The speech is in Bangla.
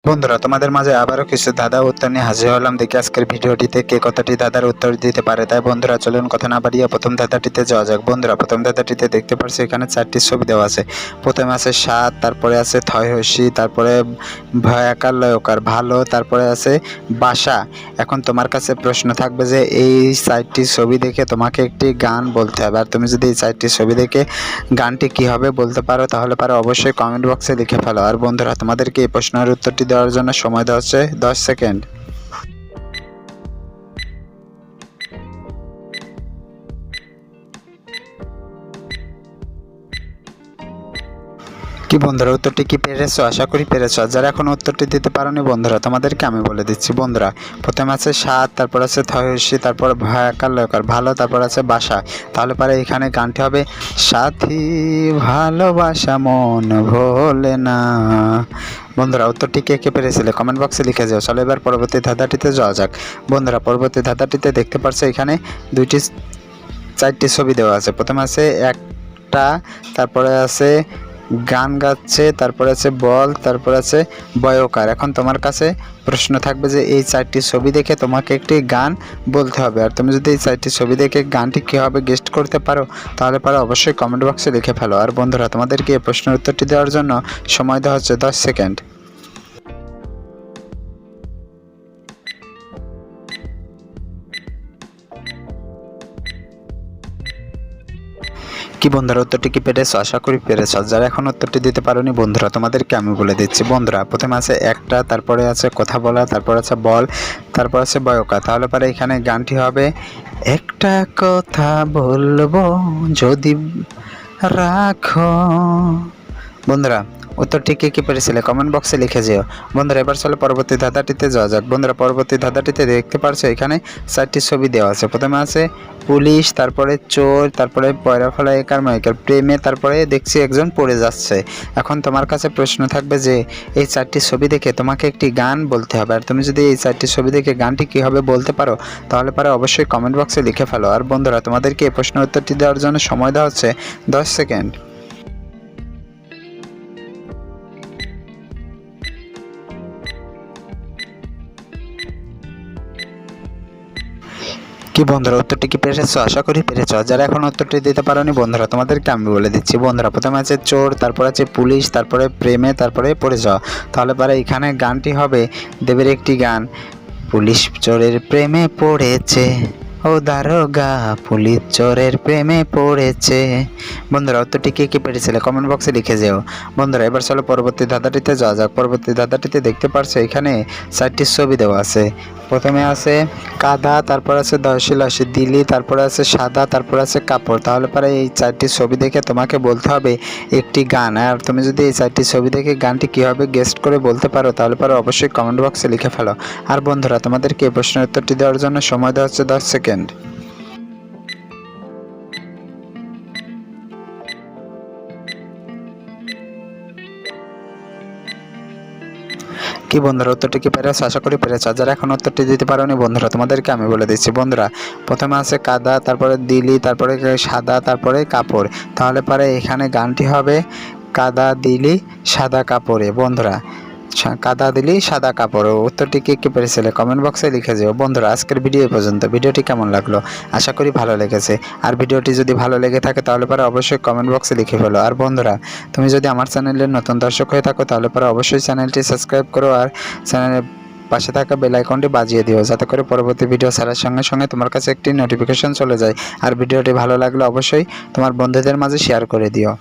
বন্ধুরা, তোমাদের মাঝে আবারও কিছু ধাঁধা উত্তর নিয়ে হাজির হলাম। দেখি আজকের ভিডিওটিতে কে কতটি ধাঁধার উত্তর দিতে পারে। তাই বন্ধুরা চলুন কথা না বাড়িয়ে প্রথম ধাঁধাটিতে যাওয়া যাক। বন্ধুরা, প্রথম ধাঁধাটিতে দেখতে পাচ্ছি এখানে 4টি ছবি দেওয়া আছে। প্রথমে আছে সাত, তারপরে আছে থয়হসি, তারপরে ভয়াকার লয়কার ভালো, তারপরে আছে বাসা। এখন তোমার কাছে প্রশ্ন থাকবে যে এই 4টি ছবি দেখে তোমাকে একটি গান বলতে হবে। আর তুমি যদি এই 4টি ছবি দেখে গানটি কী হবে বলতে পারো তাহলে অবশ্যই কমেন্ট বক্সে লিখে ফেলো। আর বন্ধুরা, তোমাদেরকে এই প্রশ্নের উত্তরটি দেওয়ার জন্য সময় দেওয়া হচ্ছে 10 সেকেন্ড। কি বন্ধুরা, উত্তরটি কি পেরেছো? আশা করি পেরেছো। যারা এখন উত্তরটি দিতে পারোনি বন্ধুরা, তোমাদেরকে আমি বলে দিচ্ছি। বন্ধুরা, প্রথমে আছে সাত, তারপর আছে থয়সি, তারপর ভয়াকার লয়কার ভালো, তারপর আছে বাসা। তাহলে এখানে গানটি হবে সাথী ভালোবাসা মন ভোলে না। বন্ধুরা, উত্তরটি কে কে পেরেছিলে কমেন্ট বক্সে লিখে যাও। চলো এবার পরবর্তী ধাঁধাটিতে যাওয়া যাক। বন্ধুরা, পরবর্তী ধাঁধাটিতে দেখতে পাচ্ছ এখানে 4টি ছবি দেওয়া আছে। প্রথমে আছে একটা, তারপরে আছে গান গাচ্ছে, তারপরে আছে বল, তারপরে আছে বয়কার। এখন তোমার কাছে প্রশ্ন থাকবে যে এই 4টি ছবি দেখে তোমাকে একটি গান বলতে হবে। আর তুমি যদি এই 4টি ছবি দেখে গানটি কীভাবে গেস্ট করতে পারো তাহলে অবশ্যই কমেন্ট বক্সে লিখে ফেলো। আর বন্ধুরা, তোমাদেরকে এই প্রশ্নের উত্তরটি দেওয়ার জন্য সময় দেওয়া হচ্ছে 10 সেকেন্ড। কি বন্ধুরা, উত্তরটি কি পেরেছো? আশা করি পেরেছো। যারা এখন উত্তরটি দিতে পারোনি বন্ধুরা, তোমাদেরকে আমি বলে দিচ্ছি। বন্ধুরা, প্রথমে আছে একটা, তারপরে আছে কথা বলা, তারপর আছে বল, তারপর আছে বয়কা। তাহলে এখানে গানটি হবে একটা কথা বলবো যদি রাখো। বন্ধুরা, উত্তরটি কে পেরেছিলে কমেন্ট বক্সে লিখে যেও। বন্ধুরা, এবার চলো পরবর্তী ধাঁধাটিতে যাওয়া যাক। বন্ধুরা, পরবর্তী ধাঁধাটিতে দেখতে পারছো এখানে 4টি ছবি দেওয়া আছে। প্রথমে আছে পুলিশ, তারপরে চোর, তারপরে পয়রা একার মাইকার প্রেমে, তারপরে দেখছি একজন পড়ে যাচ্ছে। এখন তোমার কাছে প্রশ্ন থাকবে যে এই 4টি ছবি দেখে তোমাকে একটি গান বলতে হবে। আর তুমি যদি এই 4টি ছবি দেখে গানটি কীভাবে বলতে পারো তাহলে অবশ্যই কমেন্ট বক্সে লিখে ফেলো। আর বন্ধুরা, তোমাদেরকে এই প্রশ্নের উত্তরটি দেওয়ার জন্য সময় দেওয়া হচ্ছে 10 সেকেন্ড। কি বন্ধুরা, উত্তরটি কি পেরেছো? আশা করি পেরেছো। যারা এখন উত্তরটি দিতে পারোনি বন্ধুরা, তোমাদেরকে আমি বলে দিচ্ছি। বন্ধুরা, প্রথমে আছে চোর, তারপর আছে পুলিশ, তারপরে প্রেমে, তারপরে পড়ে যাওয়া। তাহলে এখানে গানটি হবে দেবের একটি গান, পুলিশ চোরের প্রেমে পড়েছে, ও দারোগা পুলিশ চোরের প্রেমে পড়েছে। বন্ধুরা, উত্তরটি কে পেরেছিলে কমেন্ট বক্সে লিখে যেও। বন্ধুরা, এবার চলো পরবর্তী ধাঁধাটিতে যাওয়া যাক। পরবর্তী ধাঁধাটিতে দেখতে পারছো এখানে 4টি ছবি দেওয়া আছে। প্রথমে আছে কাদা, তারপর আছে দশিলাসি দিলি, তারপরে আছে সাদা, তারপর আছে কাপড়। তাহলে এই 4টি ছবি দেখে তোমাকে বলতে হবে একটি গান। আর তুমি যদি এই 4টি ছবি দেখে গানটি কীভাবে গেস্ট করে বলতে পারো তাহলে অবশ্যই কমেন্ট বক্সে লিখে ফেলো। আর বন্ধুরা, তোমাদেরকে এই প্রশ্নের উত্তরটি দেওয়ার জন্য সময় দেওয়া হচ্ছে 10 সেকেন্ড। কি বন্ধুরা, উত্তরটি কি পেরেছো? আশা করি পেরেছো। যারা এখন উত্তরটি দিতে পারোনি বন্ধুরা, তোমাদেরকে আমি বলে দিচ্ছি। বন্ধুরা, প্রথমে আছে কাদা, তারপরে দিলি, তারপরে সাদা, তারপরে কাপড়। তাহলে এখানে গানটি হবে কাদা দিলি সাদা কাপড়ে। বন্ধুরা, কাদা দিলি সাদা কাপড়। উত্তরটি কে পেরেছিলে কমেন্ট বক্সে লিখে যাও। বন্ধুরা, আজকের ভিডিও এই পর্যন্ত। ভিডিওটি কেমন লাগলো? আশা করি ভালো লেগেছে। আর ভিডিওটি যদি ভালো লেগে থাকে তাহলে অবশ্যই কমেন্ট বক্সে লিখে ফেলো। আর বন্ধুরা, তুমি যদি আমার চ্যানেলের নতুন দর্শক হয়ে থাকো তাহলে অবশ্যই চ্যানেলটি সাবস্ক্রাইব করো আর চ্যানেলের পাশে থাকা বেল আইকনটি বাজিয়ে দিও, যাতে করে পরবর্তী ভিডিও ছাড়ার সঙ্গে সঙ্গে তোমার কাছে একটি নোটিফিকেশন চলে যায়। আর ভিডিওটি ভালো লাগলে অবশ্যই তোমার বন্ধুদের মাঝে শেয়ার করে দিও।